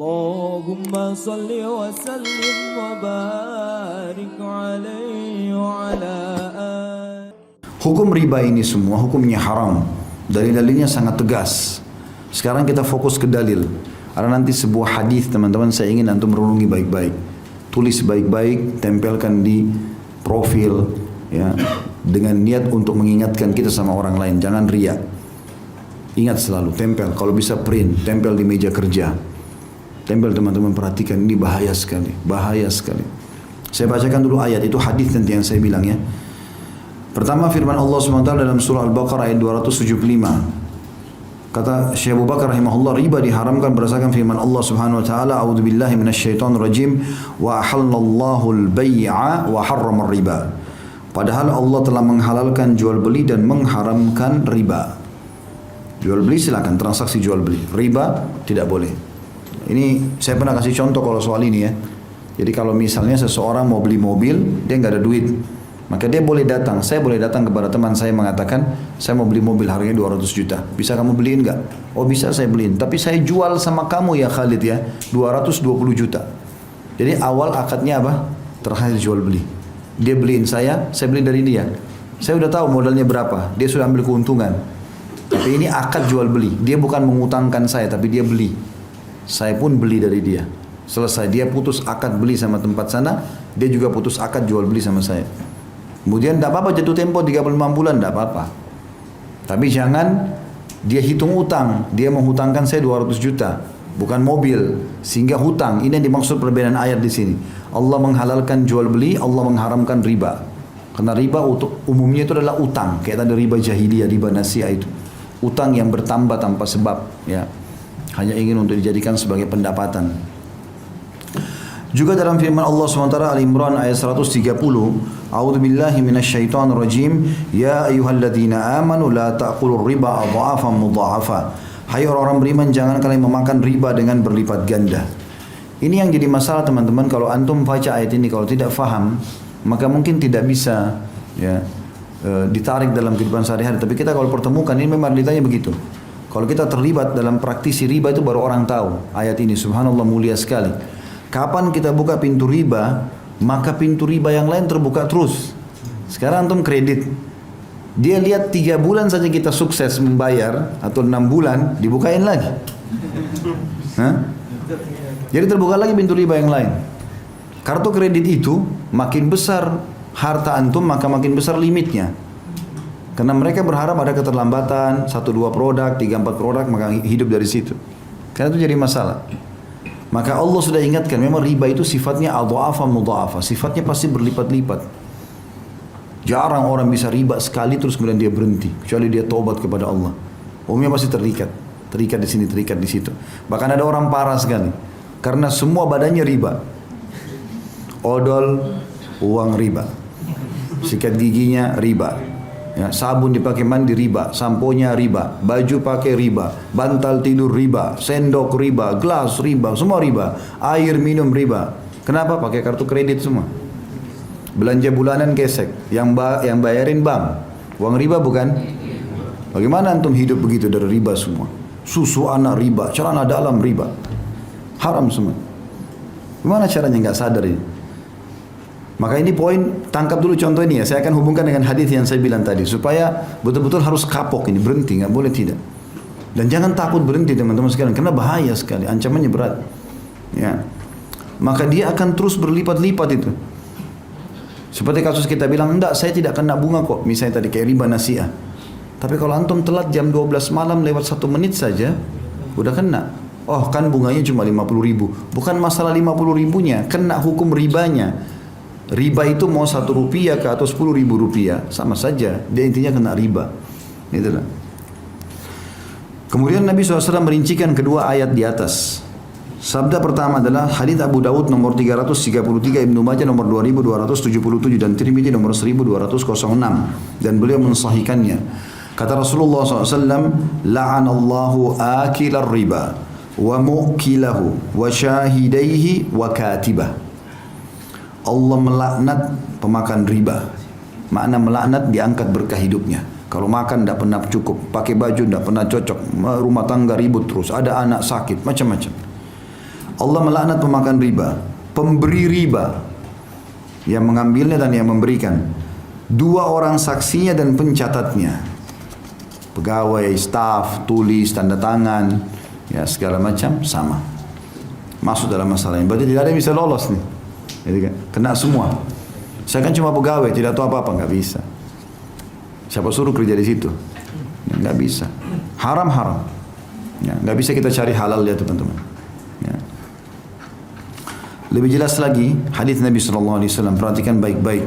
Allahumma salli wa sallim wa barik alaihi wa ala Hukum riba ini semua hukumnya haram. Dalil-dalilnya sangat tegas. Sekarang kita fokus ke dalil. Ada nanti sebuah hadis teman-teman, saya ingin antum renungi baik-baik. Tulis baik-baik, tempelkan di profil ya, dengan niat untuk mengingatkan kita sama orang lain. Jangan riya. Ingat selalu, tempel. Kalau bisa print, tempel di meja kerja. Tempel teman-teman, perhatikan, ini bahaya sekali. Bahaya sekali. Saya bacakan dulu ayat, itu hadis nanti yang saya bilang ya. Pertama firman Allah SWT dalam surah Al-Baqarah ayat 275. Kata Syekh Abu Bakar rahimahullah, riba diharamkan berdasarkan firman Allah Subhanahu wa taala, a'udzubillahi minasyaitonir rajim, wa ahallallahu al-bai'a wa harrama riba. Padahal Allah telah menghalalkan jual beli dan mengharamkan riba. Jual beli silakan, transaksi jual beli. Riba tidak boleh. Ini saya pernah kasih contoh kalau soal ini ya. Jadi kalau misalnya seseorang mau beli mobil, dia nggak ada duit, maka dia boleh datang, saya boleh datang kepada teman saya mengatakan, saya mau beli mobil harganya 200 juta. Bisa kamu beliin nggak? Oh bisa, saya beliin. Tapi saya jual sama kamu ya Khalid ya, 220 juta. Jadi awal akadnya apa? Terakhir jual beli. Dia beliin saya beli dari dia. Saya udah tahu modalnya berapa, dia sudah ambil keuntungan. Tapi ini akad jual beli. Dia bukan mengutangkan saya, tapi dia beli. Saya pun beli dari dia. Selesai, dia putus akad beli sama tempat sana, dia juga putus akad jual beli sama saya. Kemudian tidak apa-apa jatuh tempo 35 bulan, tidak apa-apa. Tapi jangan dia hitung utang. Dia menghutangkan saya 200 juta, bukan mobil, sehingga hutang. Ini yang dimaksud perbedaan ayat di sini. Allah menghalalkan jual beli, Allah mengharamkan riba. Karena riba umumnya itu adalah utang. Kayak tadi riba jahiliyah, riba nasiah itu. Utang yang bertambah tanpa sebab, ya. Hanya ingin untuk dijadikan sebagai pendapatan. Juga dalam firman Allah SWT Al-Imran ayat 130, A'udzubillahi minasyaitonir rajim, ya ayyuhalladzina amanu la ta'kulur riba adha'afan mudha'afa. Hai orang-orang beriman, jangan kalian memakan riba dengan berlipat ganda. Ini yang jadi masalah teman-teman, kalau antum baca ayat ini kalau tidak faham, maka mungkin tidak bisa ya ditarik dalam kehidupan sehari-hari. Tapi kita kalau pertemukan ini memang ditanya begitu. Kalau kita terlibat dalam praktisi riba itu baru orang tahu ayat ini. Subhanallah, mulia sekali. Kapan kita buka pintu riba, maka pintu riba yang lain terbuka terus. Sekarang antum kredit, dia lihat 3 bulan saja kita sukses membayar, atau 6 bulan, dibukain lagi. Hah? Jadi terbuka lagi pintu riba yang lain. Kartu kredit itu makin besar harta antum, maka makin besar limitnya. Karena mereka berharap ada keterlambatan, 1-2 produk, 3-4 produk, maka hidup dari situ. Karena itu jadi masalah. Maka Allah sudah ingatkan, memang riba itu sifatnya adha'afa mudha'afa, sifatnya pasti berlipat-lipat. Jarang orang bisa riba sekali terus kemudian dia berhenti, kecuali dia taubat kepada Allah. Umumnya pasti terikat di sini, terikat di situ. Bahkan ada orang parah sekali, karena semua badannya riba. Odol, uang riba. Sikat giginya riba. Ya, sabun dipakai mandi riba, samponya riba, baju pakai riba, bantal tidur riba, sendok riba, gelas riba, semua riba, air minum riba. Kenapa? Pakai kartu kredit semua. Belanja bulanan gesek, yang bayarin bank. Uang riba bukan? Bagaimana antum hidup begitu dari riba semua? Susu anak riba, celana dalam riba, haram semua. Gimana caranya nggak sadar ini? Maka ini poin, tangkap dulu contoh ini ya. Saya akan hubungkan dengan hadis yang saya bilang tadi, supaya betul-betul harus kapok ini, berhenti, nggak boleh tidak. Dan jangan takut berhenti teman-teman sekalian, karena bahaya sekali, ancamannya berat. Ya, maka dia akan terus berlipat-lipat itu. Seperti kasus kita bilang, enggak, saya tidak kena bunga kok. Misalnya tadi kayak riba nasiah. Tapi kalau antum telat jam 12 malam lewat 1 menit saja, udah kena. Oh kan bunganya cuma 50 ribu. Bukan masalah 50 ribunya, kena hukum ribanya. Riba itu mau 1 rupiah ke atau 10 ribu rupiah, sama saja. Dia intinya kena riba. Itulah. Kemudian Nabi SAW merincikan kedua ayat di atas. Sabda pertama adalah hadits Abu Daud nomor 333, Ibnu Majah nomor 2277 dan Tirmidzi nomor 1206, dan beliau mensahihkannya. Kata Rasulullah SAW, la'anallahu akilar riba wa mu'kilahu wa syahidaihi wa katibah. Allah melaknat pemakan riba. Makna melaknat, diangkat berkah hidupnya. Kalau makan tidak pernah cukup, pakai baju tidak pernah cocok, rumah tangga ribut terus, ada anak sakit, macam-macam. Allah melaknat pemakan riba, pemberi riba, yang mengambilnya dan yang memberikan, dua orang saksinya dan pencatatnya, pegawai, staf, tulis, tanda tangan, ya segala macam sama, masuk dalam masalah ini. Berarti tidak ada yang bisa lolos nih, jadi kan kena semua. Saya kan cuma pegawai, tidak tahu apa-apa, nggak bisa. Siapa suruh kerja di situ? Nggak bisa. Haram. Ya, nggak bisa kita cari halal ya teman-teman. Ya. Lebih jelas lagi hadis Nabi SAW, perhatikan baik-baik.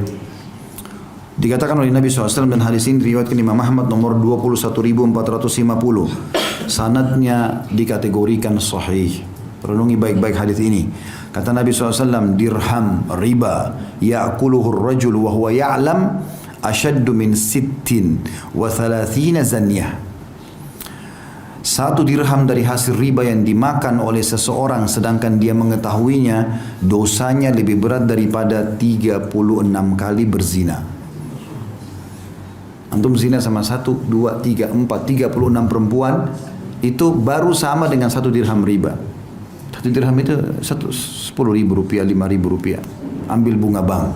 Dikatakan oleh Nabi SAW, dan hadis ini diriwayatkan Imam Ahmad nomor 21.450. Sanadnya dikategorikan sahih. Renungi baik-baik hadis ini. Kata Nabi SAW, dirham riba ya'kuluhu ar-rajul wa huwa ya'lam ashaddu min 36 zanyah. Satu dirham dari hasil riba yang dimakan oleh seseorang sedangkan dia mengetahuinya, dosanya lebih berat daripada 36 kali berzina. Antum zina sama 1, 2, 3, 4, 36 perempuan, itu baru sama dengan satu dirham riba. Satu dirham itu 10.000 rupiah, 5.000 rupiah. Ambil bunga bank.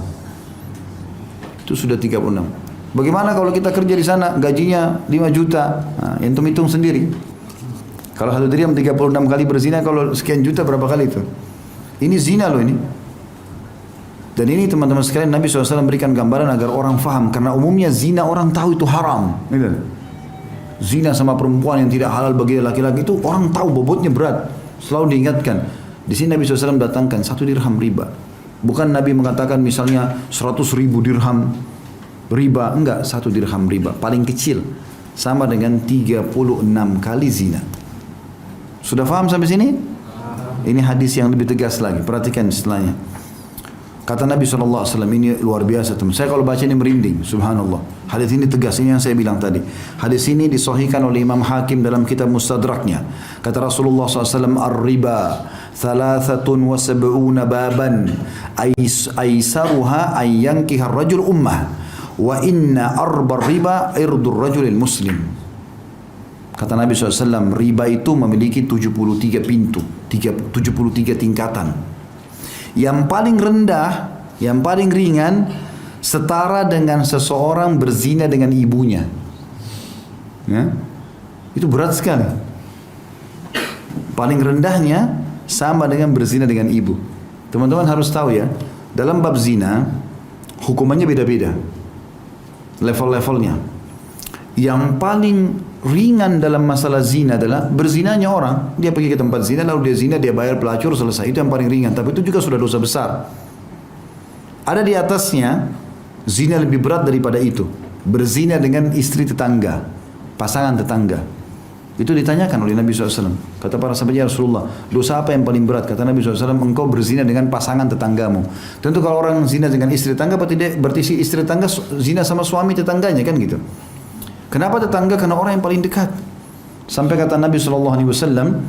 Itu sudah 36. Bagaimana kalau kita kerja di sana, gajinya 5 juta? Nah, antum hitung sendiri. Kalau satu dirham 36 kali berzina, kalau sekian juta berapa kali itu? Ini zina loh ini. Dan ini teman-teman sekalian, Nabi SAW berikan gambaran agar orang faham. Karena umumnya zina orang tahu itu haram. Gitu. Zina sama perempuan yang tidak halal bagi laki-laki itu orang tahu bobotnya berat. Selalu diingatkan. Di sini Nabi SAW datangkan satu dirham riba. Bukan Nabi mengatakan misalnya 100.000 dirham riba. Enggak, satu dirham riba. Paling kecil. Sama dengan 36 kali zina. Sudah faham sampai sini? Ini hadis yang lebih tegas lagi. Perhatikan setelahnya. Kata Nabi SAW, ini luar biasa teman. Saya kalau baca ini merinding, subhanallah. Hadis ini tegas, ini yang saya bilang tadi. Hadis ini disahihkan oleh Imam Hakim dalam kitab Mustadraknya. Kata Rasulullah SAW, ar-riba 73 baban aisaruha ayyankiha ar-rajul ummah wa inna arba riba irdur rajulil muslim. Kata Nabi SAW, riba itu memiliki 73 pintu, 73 tingkatan. Yang paling rendah, yang paling ringan, setara dengan seseorang berzina dengan ibunya. Ya? Itu berat sekali. Paling rendahnya sama dengan berzina dengan ibu. Teman-teman harus tahu ya, dalam bab zina, hukumannya beda-beda. Level-levelnya. Yang paling ringan dalam masalah zina adalah berzinanya orang. Dia pergi ke tempat zina, lalu dia zina, dia bayar pelacur, selesai. Itu yang paling ringan. Tapi itu juga sudah dosa besar. Ada di atasnya, zina lebih berat daripada itu. Berzina dengan istri tetangga, pasangan tetangga. Itu ditanyakan oleh Nabi SAW. Kata para sahabat, ya Rasulullah, dosa apa yang paling berat? Kata Nabi SAW, engkau berzina dengan pasangan tetanggamu. Tentu kalau orang zina dengan istri tetangga, berarti si istri tetangga zina sama suami tetangganya, kan gitu. Kenapa tetangga? Karena orang yang paling dekat. Sampai kata Nabi SAW,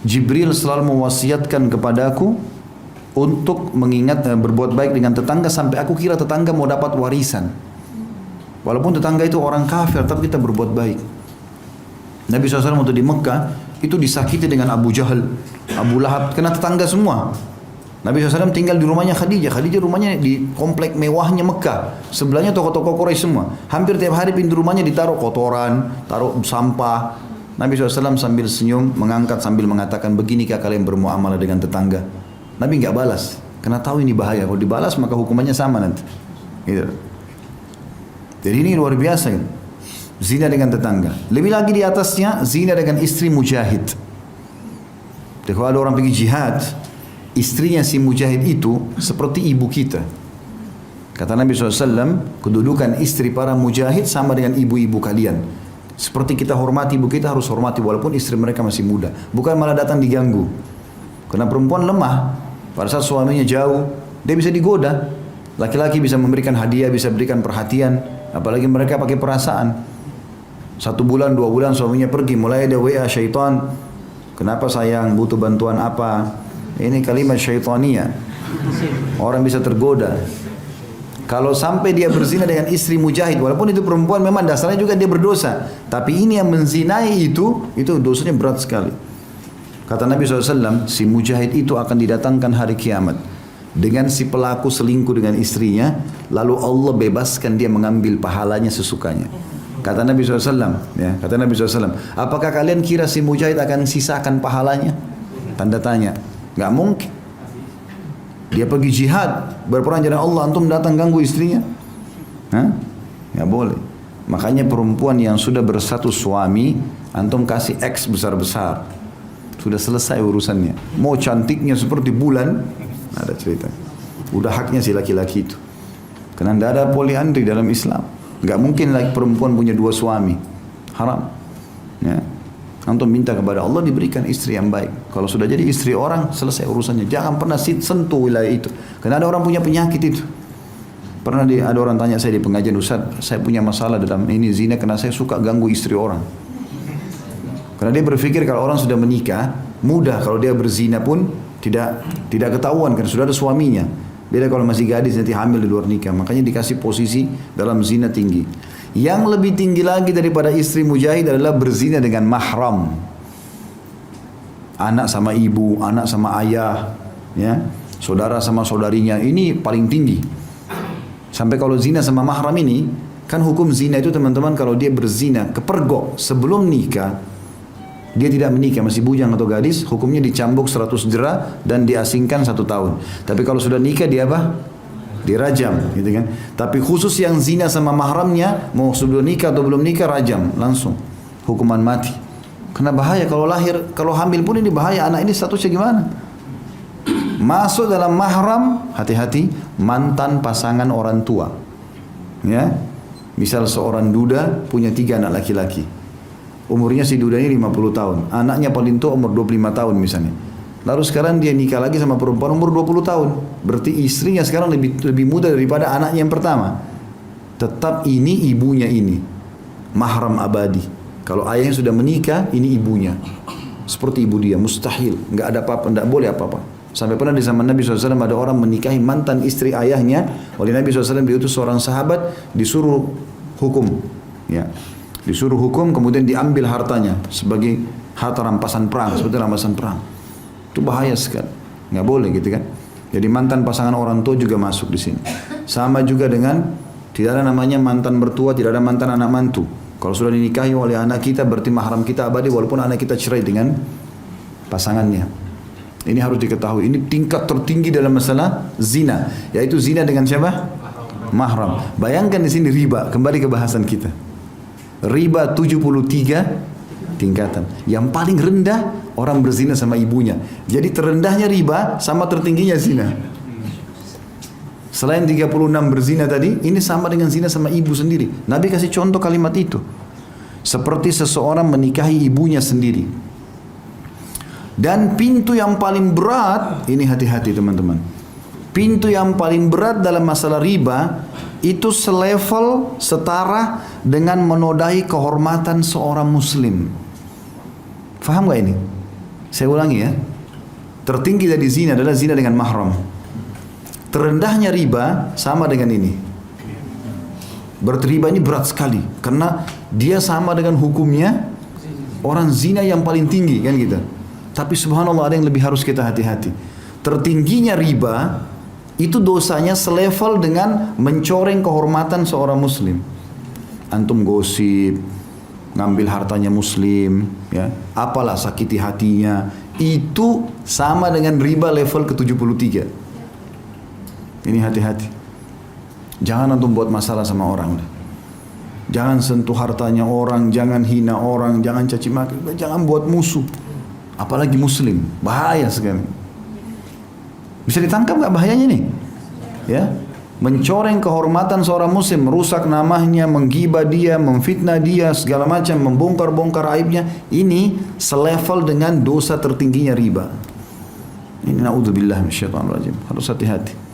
Jibril selalu mewasiatkan kepadaku untuk mengingat berbuat baik dengan tetangga sampai aku kira tetangga mau dapat warisan. Walaupun tetangga itu orang kafir, tapi kita berbuat baik. Nabi SAW waktu di Mekah itu disakiti dengan Abu Jahal, Abu Lahab, kena tetangga semua. Nabi SAW tinggal di rumahnya Khadijah. Khadijah rumahnya di komplek mewahnya Mekah. Sebelahnya toko-toko Quraisy semua. Hampir tiap hari pintu rumahnya ditaruh kotoran, taruh sampah. Nabi SAW sambil senyum, mengangkat sambil mengatakan, beginikah kalian bermuamalah dengan tetangga? Nabi nggak balas, karena tahu ini bahaya. Kalau dibalas maka hukumannya sama nanti. Gitu. Jadi ini luar biasa. Gitu. Zina dengan tetangga. Lebih lagi di atasnya, zina dengan istri mujahid. Jadi kalau ada orang pergi jihad, istrinya si mujahid itu seperti ibu kita. Kata Nabi SAW, kedudukan istri para mujahid sama dengan ibu-ibu kalian. Seperti kita hormati ibu kita, harus hormati walaupun istri mereka masih muda. Bukan malah datang diganggu. Karena perempuan lemah. Pada saat suaminya jauh, dia bisa digoda. Laki-laki bisa memberikan hadiah, bisa berikan perhatian. Apalagi mereka pakai perasaan. 1 bulan, 2 bulan suaminya pergi, mulai ada WA syaitan. Kenapa sayang, butuh bantuan apa? Ini kalimat syaitania. Orang bisa tergoda. Kalau sampai dia berzina dengan istri mujahid, walaupun itu perempuan memang dasarnya juga dia berdosa, tapi ini yang menzinai itu dosanya berat sekali. Kata Nabi SAW, si mujahid itu akan didatangkan hari kiamat dengan si pelaku selingkuh dengan istrinya, lalu Allah bebaskan dia mengambil pahalanya sesukanya. Kata Nabi SAW, ya, kata Nabi SAW, apakah kalian kira si mujahid akan sisakan pahalanya? Tanda tanya. Gak mungkin. Dia pergi jihad, berperang jalan Allah, antum datang ganggu istrinya? Hah? Gak boleh. Makanya perempuan yang sudah bersatu suami, antum kasih X besar-besar. Sudah selesai urusannya. Mau cantiknya seperti bulan, ada cerita. Udah haknya si laki-laki itu. Karena tidak ada poliandri dalam Islam. Gak mungkin lagi perempuan punya dua suami. Haram. Ya. Antum minta kepada Allah diberikan istri yang baik. Kalau sudah jadi istri orang, selesai urusannya. Jangan pernah sentuh wilayah itu. Karena ada orang punya penyakit itu. Pernah ada orang tanya saya di pengajian, Ustaz, saya punya masalah dalam ini zina karena saya suka ganggu istri orang. Karena dia berpikir kalau orang sudah menikah, mudah kalau dia berzina pun tidak ketahuan karena sudah ada suaminya. Beda kalau masih gadis nanti hamil di luar nikah. Makanya dikasih posisi dalam zina tinggi. Yang lebih tinggi lagi daripada istri mujahid adalah berzina dengan mahram. Anak sama ibu, anak sama ayah, ya, saudara sama saudarinya. Ini paling tinggi. Sampai kalau zina sama mahram ini, kan hukum zina itu teman-teman kalau dia berzina kepergok sebelum nikah, dia tidak menikah, masih bujang atau gadis, hukumnya dicambuk 100 jera dan diasingkan 1 tahun. Tapi kalau sudah nikah dia apa? Dirajam, gitu kan? Tapi khusus yang zina sama mahramnya, mau sudah nikah atau belum nikah, rajam langsung, hukuman mati. Karena bahaya kalau lahir, kalau hamil pun ini bahaya, anak ini statusnya gimana? Masuk dalam mahram, hati-hati, mantan pasangan orang tua. Ya, misal seorang duda punya 3 anak laki-laki. Umurnya si dudanya 50 tahun. Anaknya paling tua umur 25 tahun misalnya. Lalu sekarang dia nikah lagi sama perempuan umur 20 tahun. Berarti istrinya sekarang lebih muda daripada anaknya yang pertama. Tetap ini ibunya ini. Mahram abadi. Kalau ayahnya sudah menikah, ini ibunya. Seperti ibu dia, mustahil. Nggak ada apa-apa, nggak boleh apa-apa. Sampai pernah di zaman Nabi SAW ada orang menikahi mantan istri ayahnya. Oleh Nabi SAW diutus seorang sahabat, disuruh hukum. Ya. Disuruh hukum, kemudian diambil hartanya sebagai harta rampasan perang, seperti rampasan perang. Itu bahaya sekali, nggak boleh gitu kan. Jadi mantan pasangan orang tua juga masuk di sini. Sama juga dengan tidak ada namanya mantan mertua, tidak ada mantan anak mantu. Kalau sudah dinikahi oleh anak kita berarti mahram kita abadi walaupun anak kita cerai dengan pasangannya. Ini harus diketahui. Ini tingkat tertinggi dalam masalah zina, yaitu zina dengan siapa? Mahram. Bayangkan di sini riba. Kembali ke bahasan kita. Riba 73 tingkatan. Yang paling rendah orang berzina sama ibunya. Jadi terendahnya riba sama tertingginya zina. Selain 36 berzina tadi, ini sama dengan zina sama ibu sendiri. Nabi kasih contoh kalimat itu. Seperti seseorang menikahi ibunya sendiri. Dan pintu yang paling berat, ini hati-hati teman-teman. Pintu yang paling berat dalam masalah riba itu selevel setara dengan menodai kehormatan seorang muslim. Faham gak ini? Saya ulangi ya. Tertinggi dari zina adalah zina dengan mahram. Terendahnya riba sama dengan ini. Berarti riba ini berat sekali karena dia sama dengan hukumnya orang zina yang paling tinggi kan gitu. Tapi subhanallah ada yang lebih harus kita hati-hati. Tertingginya riba itu dosanya selevel dengan mencoreng kehormatan seorang muslim. Antum gosip, ngambil hartanya muslim, ya, apalah sakiti hatinya, itu sama dengan riba level ke-73. Ini hati-hati. Jangan antum buat masalah sama orang. Jangan sentuh hartanya orang, jangan hina orang, jangan caci maki, jangan buat musuh. Apalagi muslim, bahaya sekali. Bisa ditangkap nggak bahayanya nih? Ya, mencoreng kehormatan seorang muslim, merusak namanya, menggibah dia, memfitnah dia, segala macam, membongkar-bongkar aibnya. Ini selevel dengan dosa tertingginya riba. Ini naudzubillah minasyaitonir rajim. Harus hati-hati.